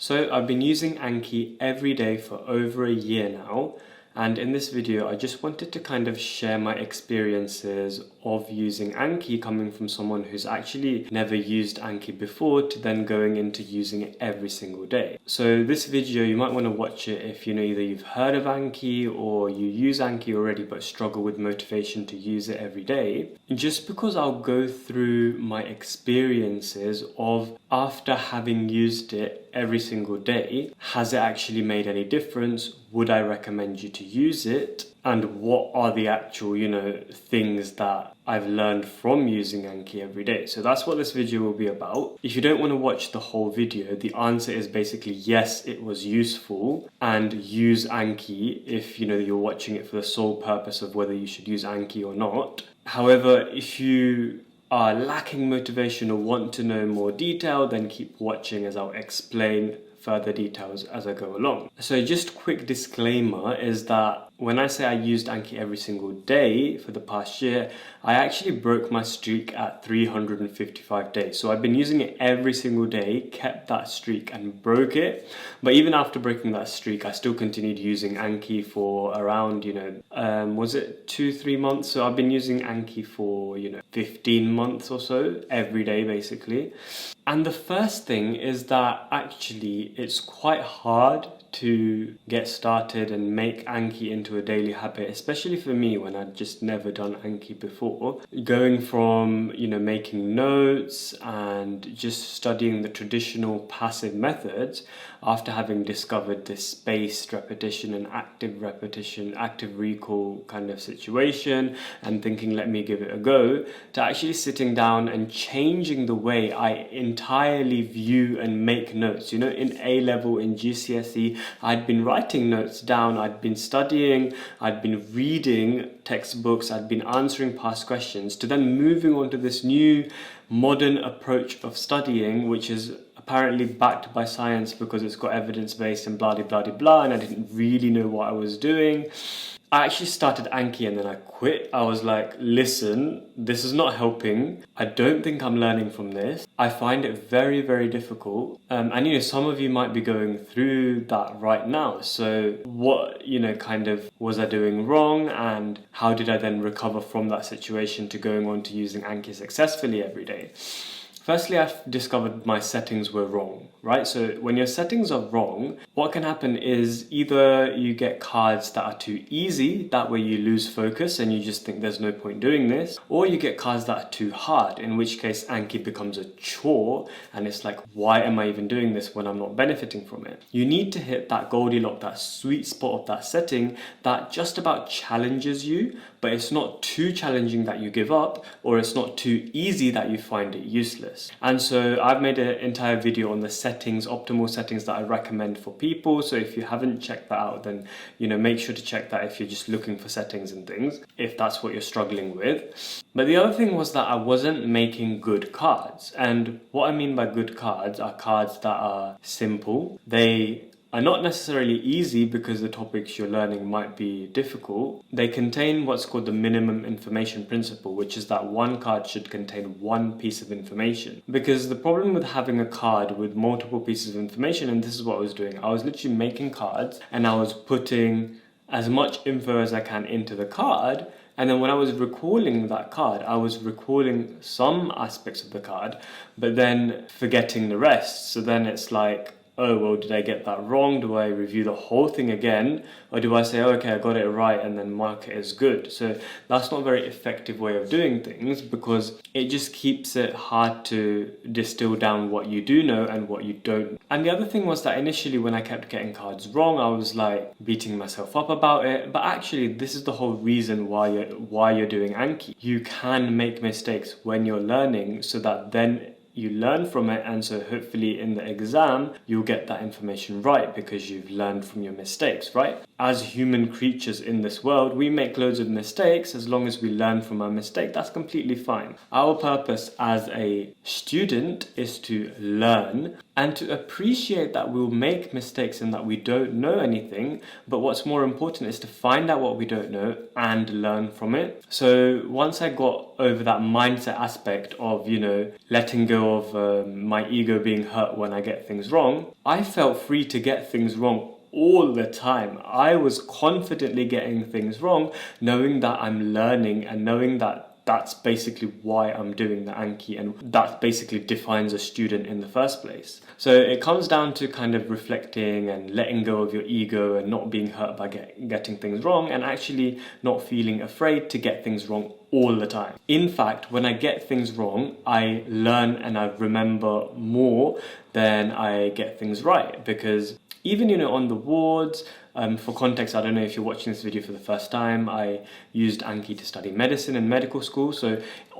So I've been using Anki every day for over a year now, and in this video I just wanted to kind of share my experiences of using Anki coming from someone who's actually never used Anki before to then going into using it every single day. So this video, you might want to watch it if either you've heard of Anki or you use Anki already but struggle with motivation to use it every day. Just because I'll go through my experiences of after having used it every single day, has it actually made any difference? Would I recommend you to use it? And what are the actual, things that I've learned from using Anki every day? So that's what this video will be about. If you don't want to watch the whole video, the answer is basically yes, it was useful, and use Anki if you're watching it for the sole purpose of whether you should use Anki or not. However, if you are lacking motivation or want to know more detail, then keep watching as I'll explain further details as I go along. So just quick disclaimer is that when I say I used Anki every single day for the past year, I actually broke my streak at 355 days. So I've been using it every single day, kept that streak and broke it. But even after breaking that streak, I still continued using Anki for around, was it 2-3 months? So I've been using Anki for, 15 months or so, every day basically. And the first thing is that actually it's quite hard to get started and make Anki into a daily habit, especially for me when I'd just never done Anki before. Going from, making notes and just studying the traditional passive methods after having discovered this spaced repetition and active repetition, active recall kind of situation and thinking, let me give it a go, to actually sitting down and changing the way I entirely view and make notes. In A level, in GCSE, I'd been writing notes down, I'd been studying, I'd been reading textbooks, I'd been answering past questions, to then moving on to this new modern approach of studying, which is apparently backed by science because it's got evidence-based and blah, blah, blah, blah, and I didn't really know what I was doing. I actually started Anki and then I quit. I was like, listen, this is not helping. I don't think I'm learning from this. I find it very, very difficult. And some of you might be going through that right now. So what, kind of was I doing wrong? And how did I then recover from that situation to going on to using Anki successfully every day? Firstly, I've discovered my settings were wrong, right? So when your settings are wrong, what can happen is either you get cards that are too easy, that way you lose focus and you just think there's no point doing this, or you get cards that are too hard, in which case Anki becomes a chore and it's like, why am I even doing this when I'm not benefiting from it? You need to hit that Goldilocks, that sweet spot of that setting that just about challenges you, but it's not too challenging that you give up, or it's not too easy that you find it useless. And so I've made an entire video on the settings, optimal settings that I recommend for people. So if you haven't checked that out, then make sure to check that if you're just looking for settings and things, if that's what you're struggling with. But the other thing was that I wasn't making good cards. And what I mean by good cards are cards that are simple. They are not necessarily easy because the topics you're learning might be difficult. They contain what's called the minimum information principle, which is that one card should contain one piece of information. Because the problem with having a card with multiple pieces of information, and this is what I was doing, I was literally making cards and I was putting as much info as I can into the card. And then when I was recalling that card, I was recalling some aspects of the card, but then forgetting the rest. So then it's like, oh, well, did I get that wrong? Do I review the whole thing again? Or do I say, oh, okay, I got it right and then mark it as good? So that's not a very effective way of doing things because it just keeps it hard to distill down what you do know and what you don't. And the other thing was that initially when I kept getting cards wrong, I was like beating myself up about it. But actually, this is the whole reason why you're doing Anki. You can make mistakes when you're learning so that then you learn from it, and so hopefully in the exam you'll get that information right because you've learned from your mistakes, right? As human creatures in this world, we make loads of mistakes. As long as we learn from our mistake, that's completely fine. Our purpose as a student is to learn and to appreciate that we'll make mistakes and that we don't know anything, but what's more important is to find out what we don't know and learn from it. So once I got over that mindset aspect of, letting go of my ego being hurt when I get things wrong, I felt free to get things wrong all the time. I was confidently getting things wrong, knowing that I'm learning and knowing that that's basically why I'm doing the Anki, and that basically defines a student in the first place. So it comes down to kind of reflecting and letting go of your ego and not being hurt by getting things wrong, and actually not feeling afraid to get things wrong all the time. In fact, when I get things wrong, I learn and I remember more than I get things right, because even, on the wards, for context, I don't know if you're watching this video for the first time, I used Anki to study medicine in medical school. So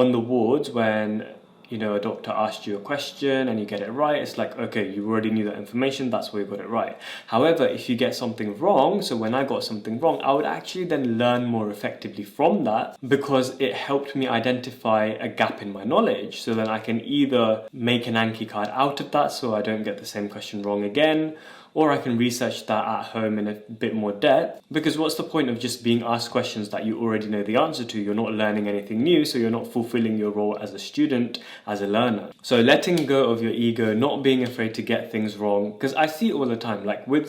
on the wards, when, a doctor asked you a question and you get it right, it's like, okay, you already knew that information, that's why you got it right. However, if you get something wrong, so when I got something wrong, I would actually then learn more effectively from that, because it helped me identify a gap in my knowledge. So then I can either make an Anki card out of that so I don't get the same question wrong again, or I can research that at home in a bit more depth. Because what's the point of just being asked questions that you already know the answer to? You're not learning anything new, so you're not fulfilling your role as a student, as a learner. So letting go of your ego, not being afraid to get things wrong, because I see it all the time, like with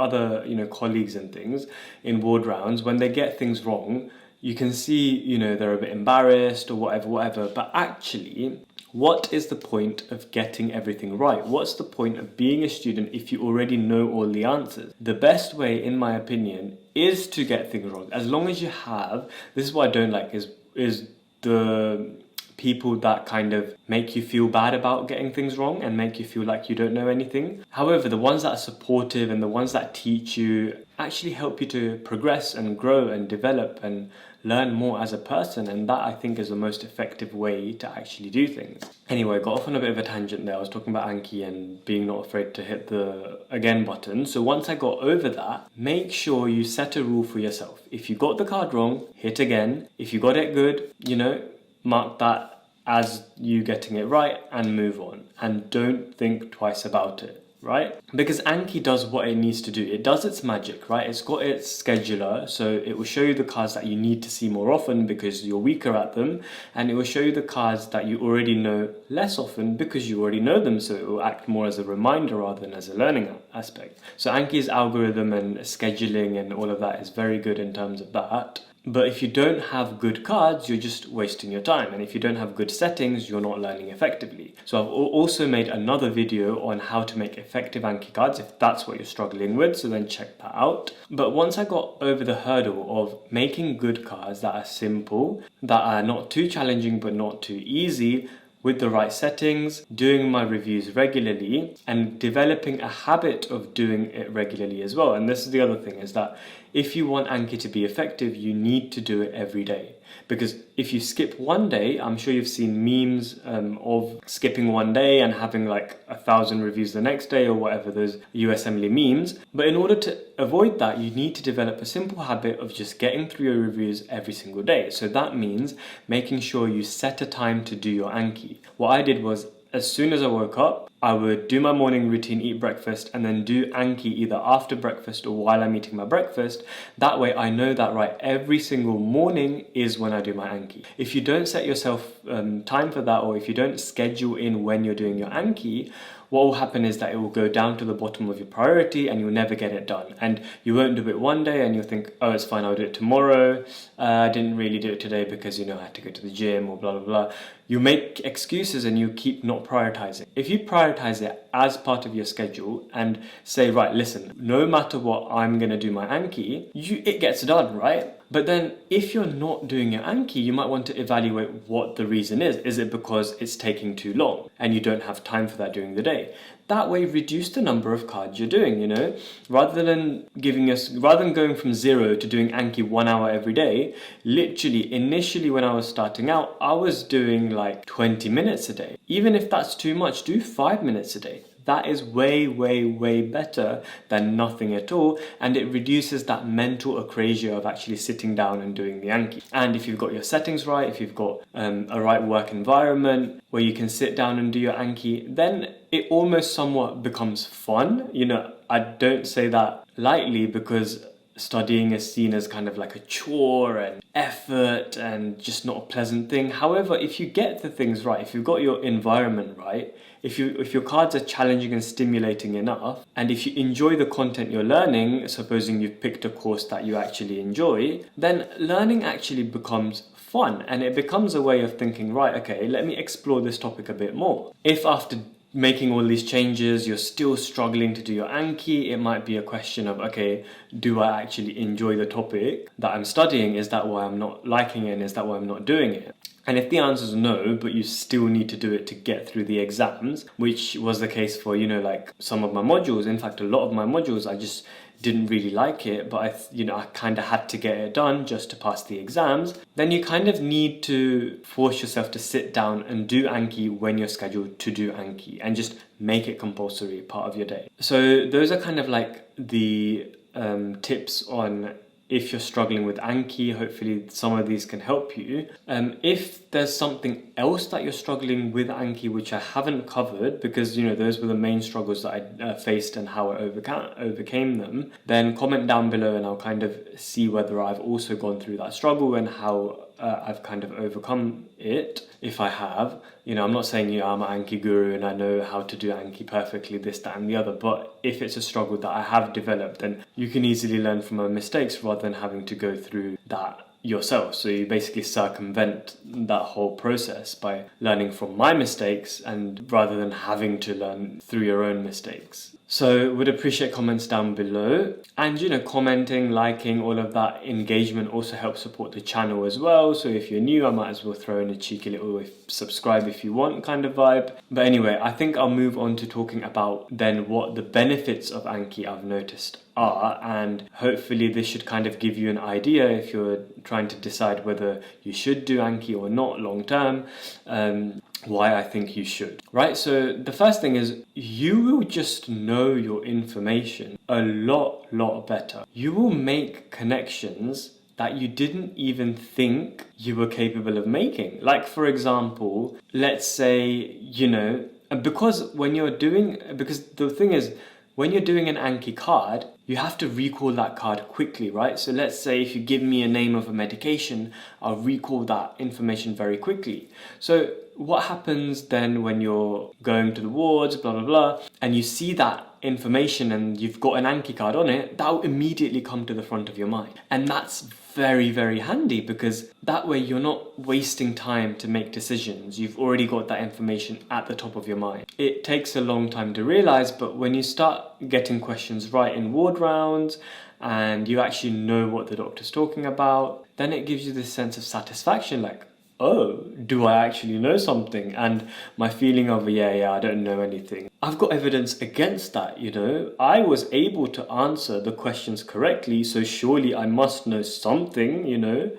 other, colleagues and things in ward rounds, when they get things wrong, you can see, they're a bit embarrassed or whatever, but actually, what is the point of getting everything right? What's the point of being a student if you already know all the answers? The best way, in my opinion, is to get things wrong. As long as you have, this is what I don't like, is the people that kind of make you feel bad about getting things wrong and make you feel like you don't know anything. However, the ones that are supportive and the ones that teach you actually help you to progress and grow and develop and learn more as a person, and that I think is the most effective way to actually do things. Anyway, got off on a bit of a tangent there. I was talking about Anki and being not afraid to hit the again button. So once I got over that, make sure you set a rule for yourself. If you got the card wrong, hit again. If you got it good, mark that as you getting it right and move on. And don't think twice about it. Right? Because Anki does what it needs to do. It does its magic, right? It's got its scheduler, so it will show you the cards that you need to see more often because you're weaker at them, and it will show you the cards that you already know less often because you already know them, so it will act more as a reminder rather than as a learning aspect. So Anki's algorithm and scheduling and all of that is very good in terms of that. But if you don't have good cards, you're just wasting your time. And if you don't have good settings, you're not learning effectively. So I've also made another video on how to make effective Anki cards if that's what you're struggling with. So then check that out. But once I got over the hurdle of making good cards that are simple, that are not too challenging but not too easy, with the right settings, doing my reviews regularly, and developing a habit of doing it regularly as well. And this is the other thing, is that if you want Anki to be effective, you need to do it every day. Because if you skip one day, I'm sure you've seen memes of skipping one day and having like 1,000 reviews the next day or whatever, those USMLE memes. But in order to avoid that, you need to develop a simple habit of just getting through your reviews every single day. So that means making sure you set a time to do your Anki. What I did was, as soon as I woke up, I would do my morning routine, eat breakfast, and then do Anki either after breakfast or while I'm eating my breakfast. That way I know that, right, every single morning is when I do my Anki. If you don't set yourself time for that, or if you don't schedule in when you're doing your Anki, what will happen is that it will go down to the bottom of your priority and you'll never get it done. And you won't do it one day and you'll think, oh, it's fine, I'll do it tomorrow. I didn't really do it today because, I had to go to the gym or blah, blah, blah. You make excuses and you keep not prioritizing. If you prioritize it as part of your schedule and say, right, listen, no matter what, I'm going to do my Anki, it gets done, right? But then if you're not doing your Anki, you might want to evaluate what the reason is. Is it because it's taking too long and you don't have time for that during the day? That way, reduce the number of cards you're doing, Rather than going from 0 to doing Anki 1 hour every day, literally, initially when I was starting out, I was doing like 20 minutes a day. Even if that's too much, do 5 minutes a day. that is way, way, way better than nothing at all, and it reduces that mental acrasia of actually sitting down and doing the Anki. And if you've got your settings right, if you've got a right work environment where you can sit down and do your Anki, then it almost somewhat becomes fun. You know, I don't say that lightly, because studying is seen as kind of like a chore and effort and just not a pleasant thing. However, if you get the things right, if you've got your environment right, if your cards are challenging and stimulating enough, and if you enjoy the content you're learning, supposing you've picked a course that you actually enjoy, then learning actually becomes fun, and it becomes a way of thinking, right, okay, let me explore this topic a bit more. If after making all these changes you're still struggling to do your Anki, it might be a question of, okay, do I actually enjoy the topic that I'm studying? Is that why I'm not liking it, and is that why I'm not doing it? And if the answer is no, but you still need to do it to get through the exams, which was the case for, you know, like some of my modules, in fact a lot of my modules, I just didn't really like it, but I kind of had to get it done just to pass the exams, then you kind of need to force yourself to sit down and do Anki when you're scheduled to do Anki, and just make it compulsory part of your day. So those are kind of like the tips on if you're struggling with Anki. Hopefully some of these can help you. If there's something else that you're struggling with Anki which I haven't covered, because you know those were the main struggles that I faced and how I overcame them, then comment down below and I'll kind of see whether I've also gone through that struggle and how I've kind of overcome it, if I have. You know, I'm not saying, you know, I'm an Anki guru and I know how to do Anki perfectly, this, that and the other, but if it's a struggle that I have developed, then you can easily learn from my mistakes rather than having to go through that yourself. So you basically circumvent that whole process by learning from my mistakes, and rather than having to learn through your own mistakes. So would appreciate comments down below, and you know, commenting, liking, all of that engagement also helps support the channel as well. So if you're new, I might as well throw in a cheeky little subscribe if you want kind of vibe. But anyway, I think I'll move on to talking about then what the benefits of Anki I've noticed are, and hopefully this should kind of give you an idea if you're trying to decide whether you should do Anki or not long term, why I think you should. Right, so the first thing is you will just know your information a lot better. You will make connections that you didn't even think you were capable of making. Like for example, let's say, you know, because the thing is, when you're doing an Anki card, you have to recall that card quickly, right? So let's say if you give me a name of a medication, I'll recall that information very quickly. So what happens then when you're going to the wards, blah, blah, blah, and you see that information and you've got an Anki card on it, that will immediately come to the front of your mind. And that's very, very handy, because that way you're not wasting time to make decisions. You've already got that information at the top of your mind. It takes a long time to realize, but when you start getting questions right in ward rounds and you actually know what the doctor's talking about, then it gives you this sense of satisfaction, like, oh, do I actually know something? And my feeling of, yeah, I don't know anything, I've got evidence against that, you know. I was able to answer the questions correctly, so surely I must know something, you know.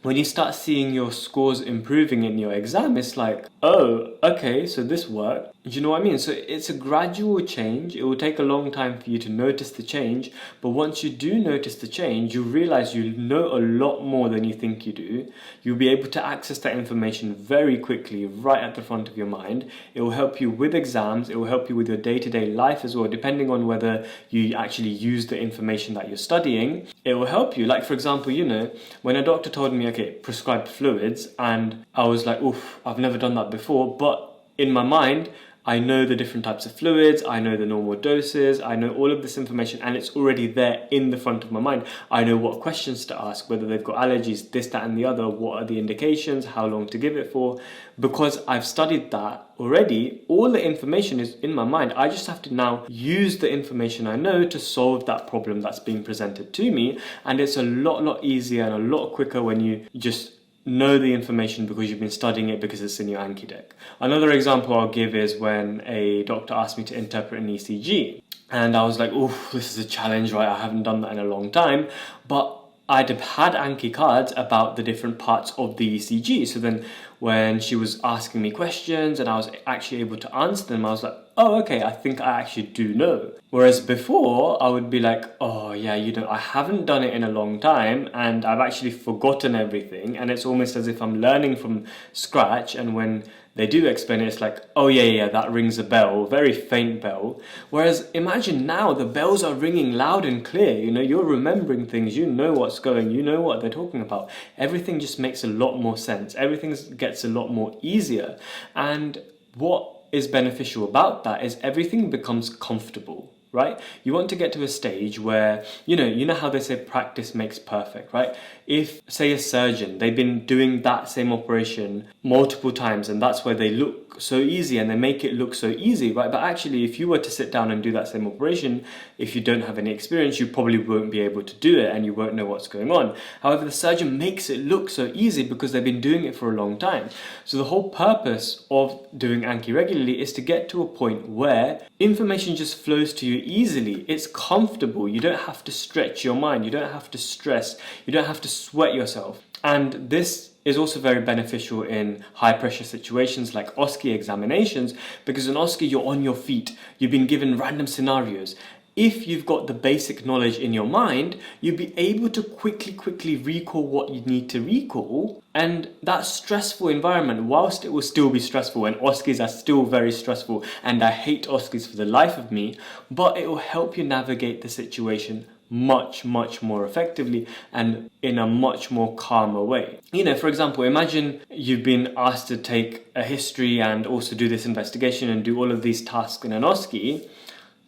When you start seeing your scores improving in your exam, it's like, oh, okay, so this worked. Do you know what I mean? So it's a gradual change. It will take a long time for you to notice the change, but once you do notice the change, you realize you know a lot more than you think you do. You'll be able to access that information very quickly, right at the front of your mind. It will help you with exams. It will help you with your day-to-day life as well, depending on whether you actually use the information that you're studying. It will help you. Like for example, you know, when a doctor told me, okay, prescribed fluids, and I was like, oof, I've never done that before, but in my mind, I know the different types of fluids, I know the normal doses, I know all of this information, and it's already there in the front of my mind. I know what questions to ask, whether they've got allergies, this, that and the other, what are the indications, how long to give it for. Because I've studied that already, all the information is in my mind. I just have to now use the information I know to solve that problem that's being presented to me, and it's a lot easier and a lot quicker when you just know the information because you've been studying it, because it's in your Anki deck. Another example I'll give is when a doctor asked me to interpret an ECG, and I was like, oh, this is a challenge, right? I haven't done that in a long time, but I'd have had Anki cards about the different parts of the ECG. So then when she was asking me questions and I was actually able to answer them, I was like, oh, okay, I think I actually do know. Whereas before, I would be like, oh yeah, I haven't done it in a long time and I've actually forgotten everything, and it's almost as if I'm learning from scratch, and when they do explain it, it's like, oh yeah, that rings a bell, very faint bell. Whereas imagine now the bells are ringing loud and clear, you're remembering things, you know what's going, you know what they're talking about. Everything just makes a lot more sense. Everything gets a lot more easier. And what is beneficial about that is everything becomes comfortable, right? You want to get to a stage where, you know how they say practice makes perfect, right? If, say, a surgeon, they've been doing that same operation multiple times and that's where they look so easy and they make it look so easy, right? But actually, if you were to sit down and do that same operation, if you don't have any experience, you probably won't be able to do it and you won't know what's going on. However, the surgeon makes it look so easy because they've been doing it for a long time. So the whole purpose of doing Anki regularly is to get to a point where information just flows to you easily. It's comfortable. You don't have to stretch your mind. You don't have to stress. You don't have to sweat yourself. And this is also very beneficial in high pressure situations like OSCE examinations, because in OSCE you're on your feet. You've been given random scenarios. If you've got the basic knowledge in your mind, you'll be able to quickly recall what you need to recall. And that stressful environment, whilst it will still be stressful, and OSCEs are still very stressful, and I hate OSCEs for the life of me, but it will help you navigate the situation much more effectively and in a much more calmer way. For example, imagine you've been asked to take a history and also do this investigation and do all of these tasks in an OSCE.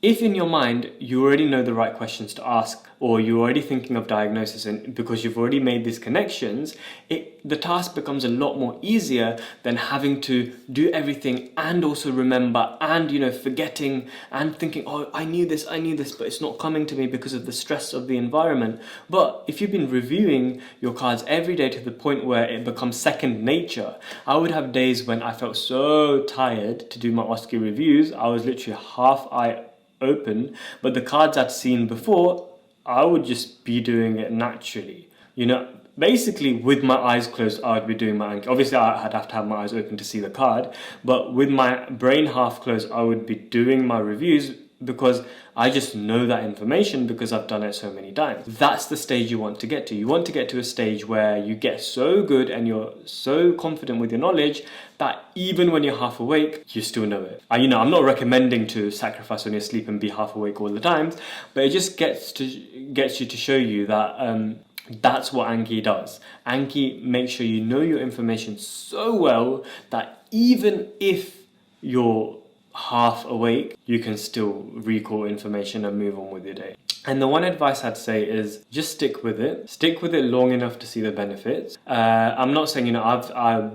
If in your mind you already know the right questions to ask, or you're already thinking of diagnosis, and because you've already made these connections, the task becomes a lot more easier than having to do everything and also remember and forgetting and thinking, oh, I knew this, but it's not coming to me because of the stress of the environment. But if you've been reviewing your cards every day to the point where it becomes second nature, I would have days when I felt so tired to do my OSCE reviews. I was literally half eye open, but the cards I'd seen before, I would just be doing it naturally. Basically with my eyes closed, I would be doing my Anki. Obviously, I'd have to have my eyes open to see the card, but with my brain half closed, I would be doing my reviews because I just know that information because I've done it so many times. That's the stage you want to get to. You want to get to a stage where you get so good and you're so confident with your knowledge that even when you're half awake, you still know it. I'm not recommending to sacrifice on your sleep and be half awake all the time, but it just gets you to show you that that's what Anki does. Anki makes sure you know your information so well that even if you're half awake, you can still recall information and move on with your day. And the one advice I'd say is just stick with it. Stick with it long enough to see the benefits. I'm not saying,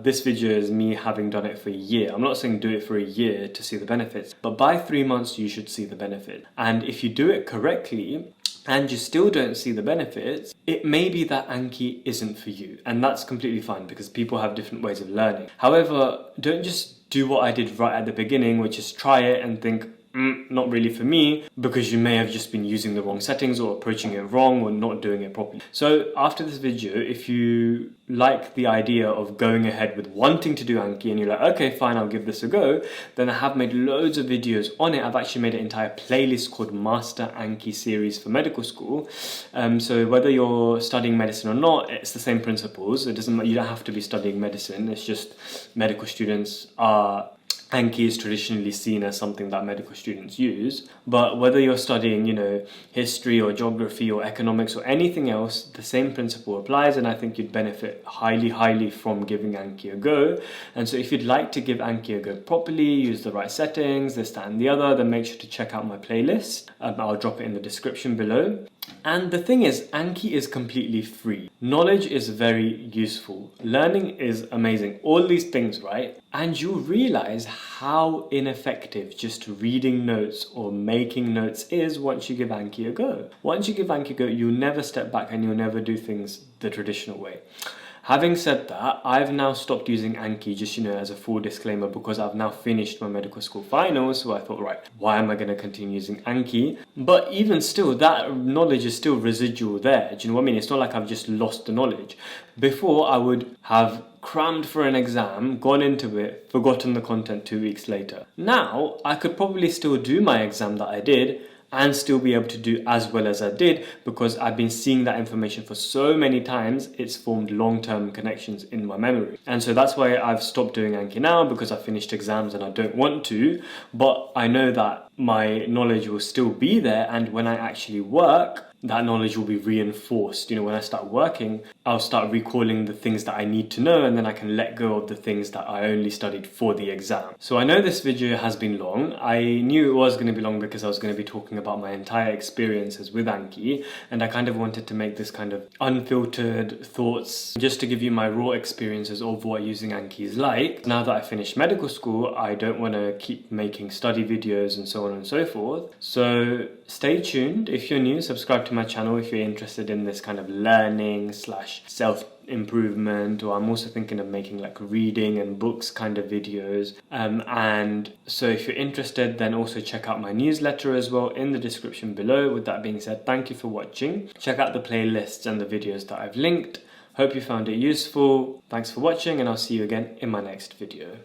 this video is me having done it for a year. I'm not saying do it for a year to see the benefits, but by 3 months, you should see the benefit. And if you do it correctly, and you still don't see the benefits, it may be that Anki isn't for you. And that's completely fine because people have different ways of learning. However, don't just do what I did right at the beginning, which is try it and think, not really for me, because you may have just been using the wrong settings or approaching it wrong or not doing it properly. So after this video, if you like the idea of going ahead with wanting to do Anki and you're like, okay, fine, I'll give this a go, then I have made loads of videos on it. I've actually made an entire playlist called Master Anki Series for medical school. So whether you're studying medicine or not, it's the same principles. You don't have to be studying medicine. It's just medical students are Anki is traditionally seen as something that medical students use, but whether you're studying, history or geography or economics or anything else, the same principle applies, and I think you'd benefit highly from giving Anki a go. And so if you'd like to give Anki a go properly, use the right settings, this, that, and the other, then make sure to check out my playlist. I'll drop it in the description below. And the thing is, Anki is completely free. Knowledge is very useful. Learning is amazing. All these things, right? And you realize how ineffective just reading notes or making notes is once you give Anki a go. Once you give Anki a go, you'll never step back and you'll never do things the traditional way. Having said that, I've now stopped using Anki, just, as a full disclaimer, because I've now finished my medical school finals. So I thought, right, why am I going to continue using Anki? But even still, that knowledge is still residual there. Do you know what I mean? It's not like I've just lost the knowledge. Before, I would have crammed for an exam, gone into it, forgotten the content 2 weeks later. Now, I could probably still do my exam that I did and still be able to do as well as I did, because I've been seeing that information for so many times, it's formed long-term connections in my memory. And so that's why I've stopped doing Anki now, because I finished exams and I don't want to, but I know that my knowledge will still be there, and when I actually work, that knowledge will be reinforced. When I start working, I'll start recalling the things that I need to know, and then I can let go of the things that I only studied for the exam. So I know this video has been long. I knew it was going to be long because I was going to be talking about my entire experiences with Anki, and I kind of wanted to make this kind of unfiltered thoughts just to give you my raw experiences of what using Anki is like. Now that I finished medical school, I don't want to keep making study videos and so on and so forth. So stay tuned. If you're new, subscribe to my channel if you're interested in this kind of learning / self-improvement, or I'm also thinking of making like reading and books kind of videos. And so if you're interested, then also check out my newsletter as well in the description below. With that being said, thank you for watching. Check out the playlists and the videos that I've linked. Hope you found it useful. Thanks for watching, and I'll see you again in my next video.